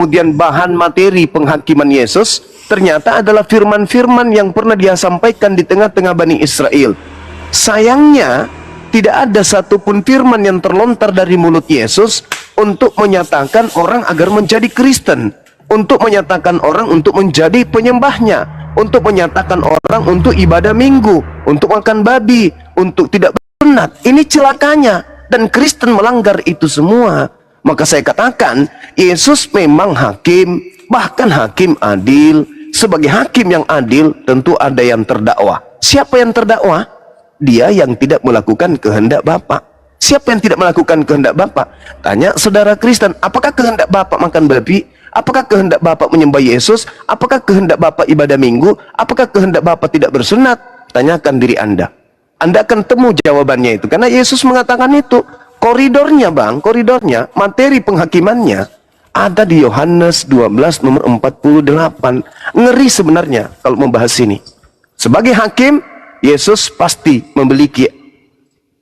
kemudian bahan materi penghakiman Yesus ternyata adalah firman-firman yang pernah dia sampaikan di tengah-tengah Bani Israel. Sayangnya tidak ada satupun firman yang terlontar dari mulut Yesus untuk menyatakan orang agar menjadi Kristen, untuk menyatakan orang untuk menjadi penyembahnya, untuk menyatakan orang untuk ibadah minggu, untuk makan babi, untuk tidak bersunat. Ini celakanya, dan Kristen melanggar itu semua. Maka saya katakan, Yesus memang hakim, bahkan hakim adil. Sebagai hakim yang adil, tentu ada yang terdakwa. Siapa yang terdakwa? Dia yang tidak melakukan kehendak Bapa. Siapa yang tidak melakukan kehendak Bapa? Tanya saudara Kristen, apakah kehendak Bapa makan babi? Apakah kehendak Bapa menyembah Yesus? Apakah kehendak Bapa ibadah minggu? Apakah kehendak Bapa tidak bersunat? Tanyakan diri Anda. Anda akan temu jawabannya itu. Karena Yesus mengatakan itu. Koridornya bang, koridornya, materi penghakimannya ada di Yohanes 12 nomor 48. Ngeri sebenarnya kalau membahas ini. Sebagai hakim, Yesus pasti memiliki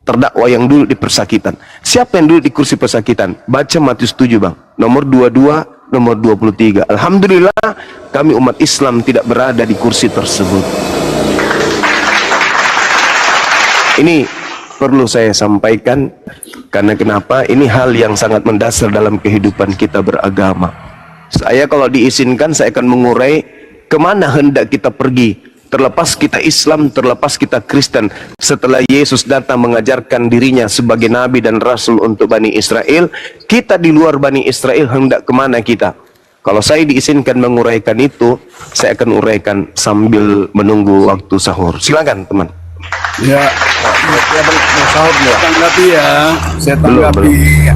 terdakwa yang dulu di persakitan. Siapa yang dulu di kursi persakitan? Baca Matius 7 bang, nomor 22, nomor 23. Alhamdulillah kami umat Islam tidak berada di kursi tersebut. Ini perlu saya sampaikan, karena kenapa? Ini hal yang sangat mendasar dalam kehidupan kita beragama. Saya kalau diizinkan, saya akan mengurai kemana hendak kita pergi. Terlepas kita Islam, terlepas kita Kristen. Setelah Yesus datang mengajarkan dirinya sebagai Nabi dan Rasul untuk Bani Israel, kita di luar Bani Israel hendak kemana kita? Kalau saya diizinkan menguraikan itu, saya akan uraikan sambil menunggu waktu sahur. Silakan teman. Ya, saya tanggapi.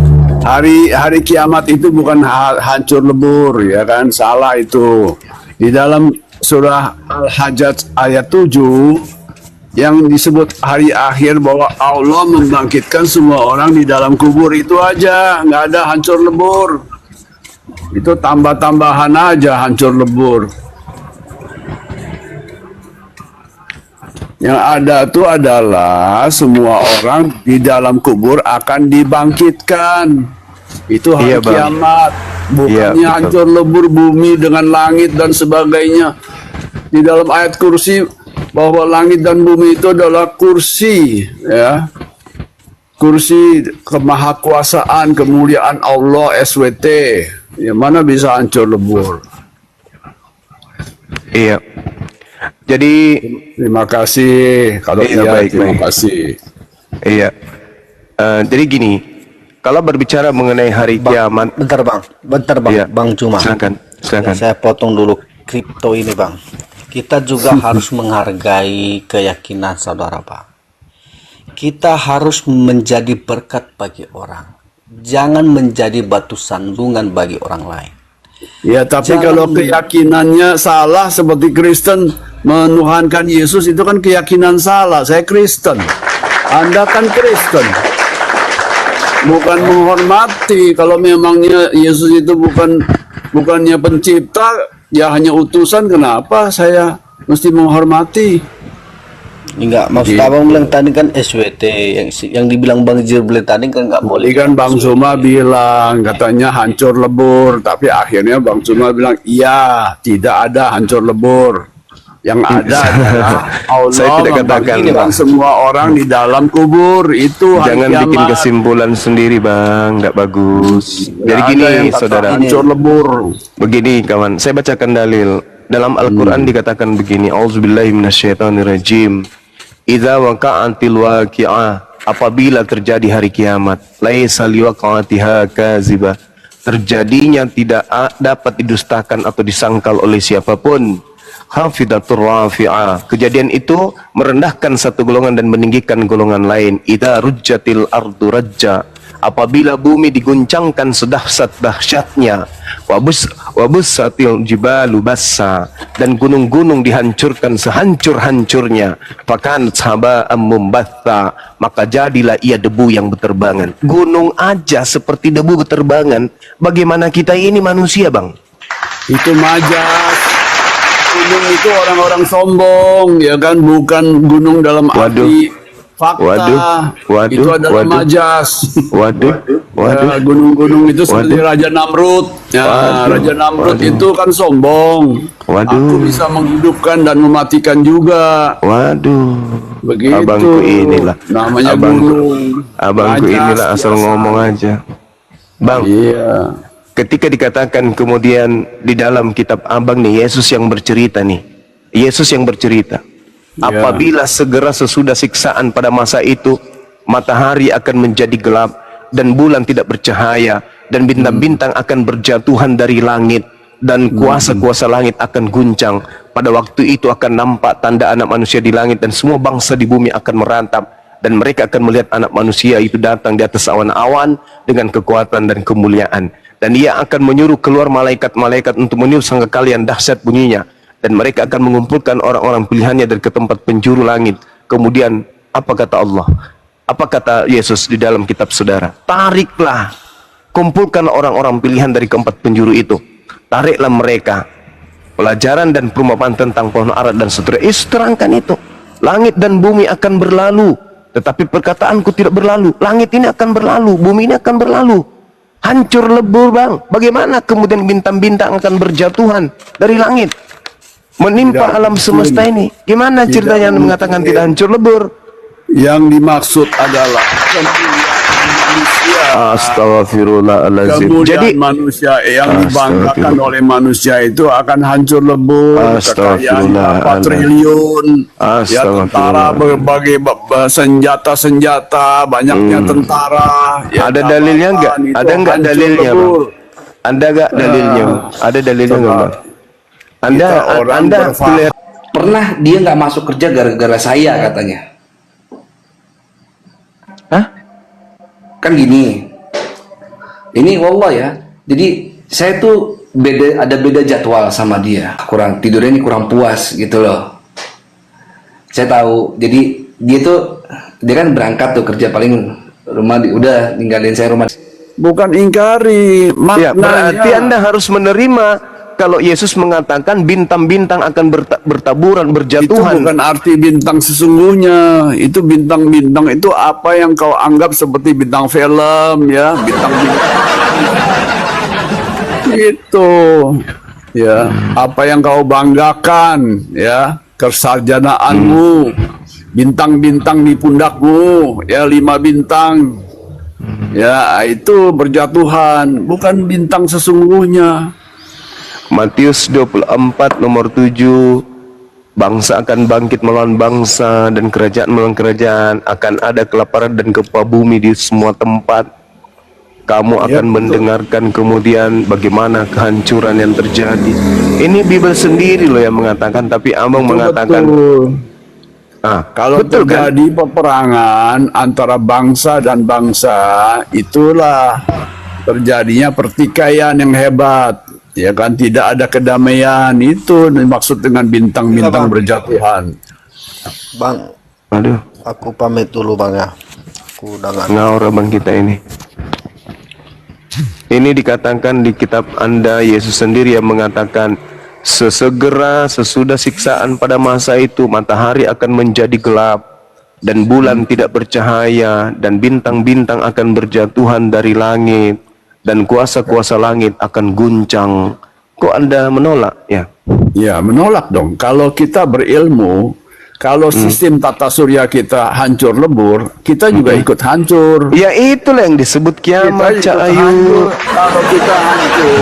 Hari kiamat itu bukan hancur lebur, ya kan? Salah itu. Di dalam surah Al-Hajj ayat 7 yang disebut hari akhir bahwa Allah membangkitkan semua orang di dalam kubur, itu aja, nggak ada hancur lebur. Itu tambah-tambahan aja hancur lebur. Yang ada itu adalah semua orang di dalam kubur akan dibangkitkan. Itu hari kiamat. Bukannya hancur lebur bumi dengan langit dan sebagainya. Di dalam ayat kursi bahwa langit dan bumi itu adalah kursi, ya. Kursi kemahakuasaan, kemuliaan Allah, SWT. Yang mana bisa hancur lebur. Iya. Jadi terima kasih. Kalau baik, terima kasih. Iya. Jadi gini, kalau berbicara mengenai hari kiamat, bentar bang, iya. Bang Cuma. Silakan. Ya, saya potong dulu kripto ini bang. Kita juga harus menghargai keyakinan saudara bang. Kita harus menjadi berkat bagi orang. Jangan menjadi batu sandungan bagi orang lain. Ya, tapi kalau keyakinannya salah seperti Kristen menuhankan Yesus, itu kan keyakinan salah. Saya Kristen, Anda kan Kristen, bukan menghormati. Kalau memangnya Yesus itu bukannya pencipta, ya hanya utusan, kenapa saya mesti menghormati? Enggak, maksud abang bilang tadi kan SWT yang dibilang Bang Jirbel tadi kan nggak boleh. Kan Bang Suma bilang katanya hancur lebur, tapi akhirnya Bang Suma bilang iya, tidak ada hancur lebur. Yang ada adalah Allah saya tidak katakan semua orang di dalam kubur. Itu jangan bikin kesimpulan sendiri bang, nggak bagus. Jadi gini saudara, hancur lebur. Begini kawan, saya bacakan dalil dalam Al-Quran. Dikatakan begini, auzubillahi minasyaitonirrajim, idza waqa'atil waqi'ah, apabila terjadi hari kiamat, laisa liwaqa'atiha kazibah, terjadinya tidak dapat didustakan atau disangkal oleh siapapun. Khafidatur rafi'ah, kejadian itu merendahkan satu golongan dan meninggikan golongan lain. Idza rujjatil ardu rajja, apabila bumi diguncangkan sedahsyat-dahsyatnya. Wabussatil jibalu bassa, dan gunung-gunung dihancurkan sehancur-hancurnya. Fakan haba'am mumbatha, maka jadilah ia debu yang berterbangan. Gunung aja seperti debu berterbangan, bagaimana kita ini manusia bang? Itu majas. Gunung itu orang-orang sombong, ya kan, bukan gunung dalam arti fakta. Waduh, itu adalah majas. Waduh. Ya, gunung-gunung itu seperti Waduh. Raja Namrud. Ya, Waduh. Raja Namrud Waduh. itu kan sombong. Waduh. Aku bisa menghidupkan dan mematikan juga. Waduh. Begitu. Abangku inilah. Namanya Abangku, gunung. abangku Raja inilah asal biasa. ngomong aja. Bang, Iya. ketika dikatakan kemudian di dalam kitab abang nih, Yesus yang bercerita nih. Yesus yang bercerita. Ya. Apabila segera sesudah siksaan pada masa itu, matahari akan menjadi gelap dan bulan tidak bercahaya dan bintang-bintang akan berjatuhan dari langit dan kuasa-kuasa langit akan guncang. Pada waktu itu akan nampak tanda anak manusia di langit dan semua bangsa di bumi akan merantap dan mereka akan melihat anak manusia itu datang di atas awan-awan dengan kekuatan dan kemuliaan. Dan ia akan menyuruh keluar malaikat-malaikat untuk meniup sangkakala yang dahsyat bunyinya. Dan mereka akan mengumpulkan orang-orang pilihannya dari ke tempat penjuru langit. Kemudian apa kata Allah? Apa kata Yesus di dalam kitab saudara? Tariklah, kumpulkan orang-orang pilihan dari keempat penjuru itu. Tariklah mereka. Pelajaran dan perumpamaan tentang pohon ara dan seterusnya. Yesus terangkan itu. Langit dan bumi akan berlalu, tetapi perkataanku tidak berlalu. Langit ini akan berlalu, bumi ini akan berlalu. Hancur lebur, bang. Bagaimana kemudian bintang-bintang akan berjatuhan dari langit, menimpa Tidak alam semesta mungkin. ini? Gimana Tidak ceritanya Anda mengatakan mungkin. tidak hancur lebur? Yang dimaksud adalah kemuliaan manusia. Astagfirullahaladzim. Kemuliaan Jadi manusia yang dibanggakan Astagfirullah. oleh manusia itu akan hancur lebur. Kekayaan Astagfirullah. berapa triliun. Ya, Astagfirullah. tentara berbagai senjata-senjata, banyaknya tentara. Ya, ada dalilnya enggak? itu Ada enggak hancur dalilnya, Bang? lebur. Ada enggak dalilnya? Ada dalilnya enggak, Bang? Anda Kita orang Anda berfaham. pilih- Pernah dia nggak masuk kerja gara-gara saya katanya. Hah? Kan gini. Ini wallah ya. Jadi saya tuh ada beda jadwal sama dia. Kurang tidurnya ini kurang puas gitu loh. Saya tahu. Jadi dia kan berangkat tuh kerja paling rumah udah ninggalin saya rumah. Bukan ingkari, Ya, maknanya. berarti Anda harus menerima kalau Yesus mengatakan bintang-bintang akan bertaburan, Itu berjatuhan. bukan arti bintang sesungguhnya. Itu bintang-bintang itu apa yang kau anggap seperti bintang film, ya, bintang-bintang. Itu, ya, apa yang kau banggakan, ya, kesarjanaanmu, bintang-bintang di pundakmu, ya, 5 bintang, ya, itu berjatuhan, bukan bintang sesungguhnya. Matius 24 nomor 7, bangsa akan bangkit melawan bangsa dan kerajaan melawan kerajaan, akan ada kelaparan dan gempa bumi di semua tempat. Kamu akan betul. mendengarkan kemudian bagaimana kehancuran yang terjadi. Ini Bible sendiri loh yang mengatakan, tapi Abang Itu mengatakan betul. Kalau betul kan? terjadi peperangan antara bangsa dan bangsa, itulah terjadinya pertikaian yang hebat. Ya kan, tidak ada kedamaian. Itu dimaksud dengan bintang-bintang berjatuhan. Bang, Aduh, aku pamit dulu bang ya. Aku udah nggak. ngawur abang kita ini. Ini dikatakan di kitab Anda, Yesus sendiri yang mengatakan, sesegera sesudah siksaan pada masa itu, matahari akan menjadi gelap dan bulan tidak bercahaya dan bintang-bintang akan berjatuhan dari langit dan kuasa-kuasa langit akan guncang. Kok Anda menolak? Ya. Ya, menolak dong. Kalau kita berilmu, kalau sistem tata surya kita hancur lebur, kita juga ikut hancur. Ya itulah yang disebut kiamat, Cak Ayu. Kalau kita hancur,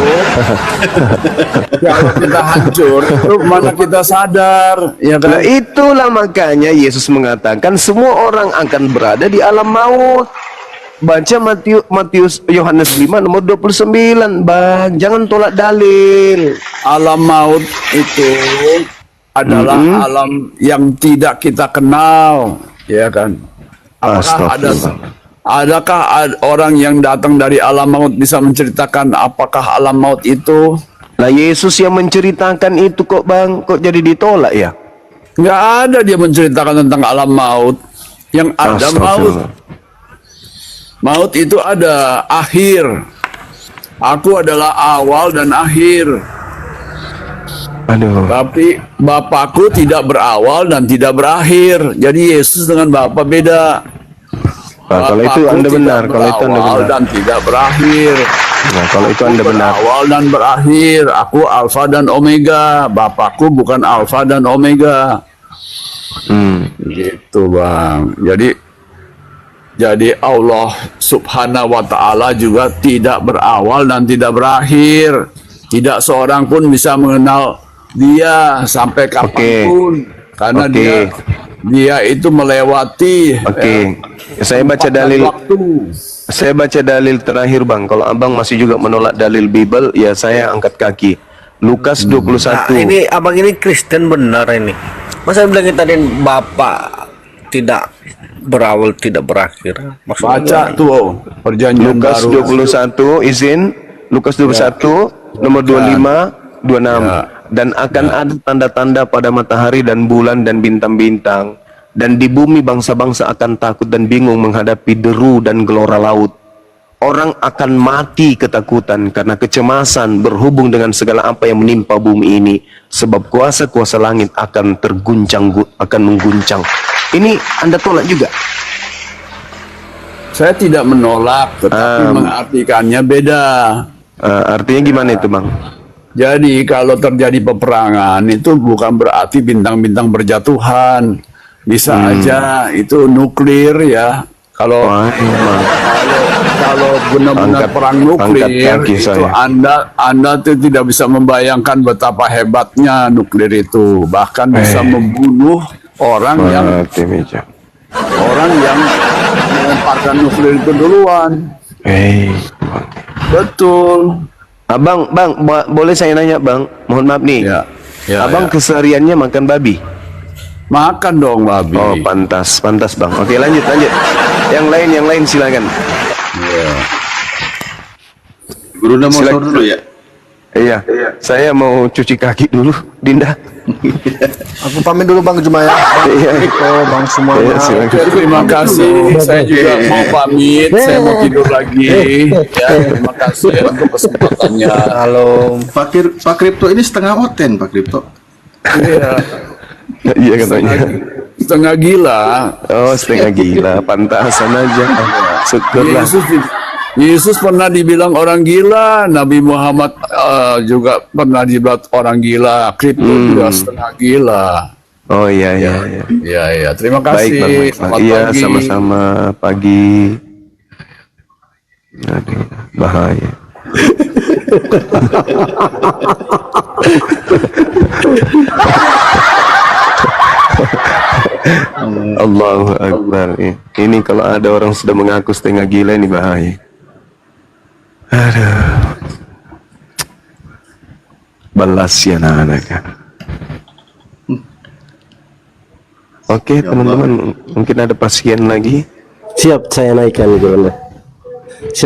kalau kita hancur, itu mana kita sadar, ya Nah kan? itulah makanya Yesus mengatakan semua orang akan berada di alam maut. Baca Matius Yohanes 5 nomor 29, Bang. Jangan tolak dalil. Alam maut itu adalah alam yang tidak kita kenal, ya kan? Adakah orang yang datang dari alam maut bisa menceritakan apakah alam maut itu? Nah Yesus yang menceritakan itu kok, Bang. Kok jadi ditolak ya? Nggak ada dia menceritakan tentang alam maut. Yang ada maut. Maut itu ada akhir. Aku adalah awal dan akhir. Aduh. Tapi Bapakku tidak berawal dan tidak berakhir. Jadi Yesus dengan Bapa beda. kalau itu Bapakku Anda tidak benar, kalau itu Anda berawal benar. dan tidak berakhir. Nah, kalau itu Anda benar. Awal dan berakhir. Aku alfa dan omega. Bapakku bukan alfa dan omega. Gitu bang. Jadi Allah subhanahu wa ta'ala juga tidak berawal dan tidak berakhir. Tidak seorang pun bisa mengenal dia sampai kapanpun. Karena dia itu melewati Saya baca dalil. waktu. Saya baca dalil terakhir bang. Kalau abang masih juga menolak dalil Bible, ya saya angkat kaki. Lukas 21. Nah, ini abang ini Kristen benar ini. Masa bilang tadi Bapak tidak berawal tidak berakhir? Maksudnya Baca tuh perjanjian Lukas baru. 21 izin. Lukas 21 nomor 25 26. Dan akan ada tanda-tanda pada matahari dan bulan dan bintang-bintang, dan di bumi bangsa-bangsa akan takut dan bingung menghadapi deru dan gelora laut. Orang akan mati ketakutan karena kecemasan berhubung dengan segala apa yang menimpa bumi ini, sebab kuasa-kuasa langit akan akan mengguncang. Ini Anda tolak juga? Saya tidak menolak, tetapi mengartikannya beda. Artinya gimana itu bang? Jadi kalau terjadi peperangan itu bukan berarti bintang-bintang berjatuhan. Bisa aja itu nuklir ya. Kalau Wah, emang. kalau benar-benar Angkat- perang angkat nuklir kaki itu saya. Anda tuh tidak bisa membayangkan betapa hebatnya nuklir itu. Bahkan bisa membunuh orang yang Mati meja. melemparkan nuklir itu duluan. Betul. Abang, boleh saya nanya bang? Mohon maaf nih. Ya, Abang ya. kesehariannya makan babi? Makan dong babi. Oh, pantas bang. Oke, lanjut. Yang lain silakan. Guru mau Silakan. sahur dulu ya. Iya, saya mau cuci kaki dulu, Dinda. Aku pamit dulu Bang Jumaya. Iya. Bang semuanya. Iya, silakan. Terima kasih. Saya juga mau pamit. Saya mau tidur lagi. Ya, terima kasih untuk kesempatannya. Halo. Pak Kripto ini setengah oten Pak Kripto. Iya. Iya katanya. Setengah gila. Oh, setengah gila, pantasan aja. Syukurlah. Yesus pernah dibilang orang gila. Nabi Muhammad juga pernah dibilang orang gila. Kripto juga setengah gila. Oh iya. Iya. Terima Baik kasih. bang. Selamat Iya, pagi. sama-sama pagi. Aduh, bahaya. Allahu Akbar. Ini kalau ada orang sudah mengaku setengah gila ini bahaya. Aduh. Balas ya anak-anak. Oke teman-teman, mungkin ada pasien lagi. Siap, saya naikkan gitu.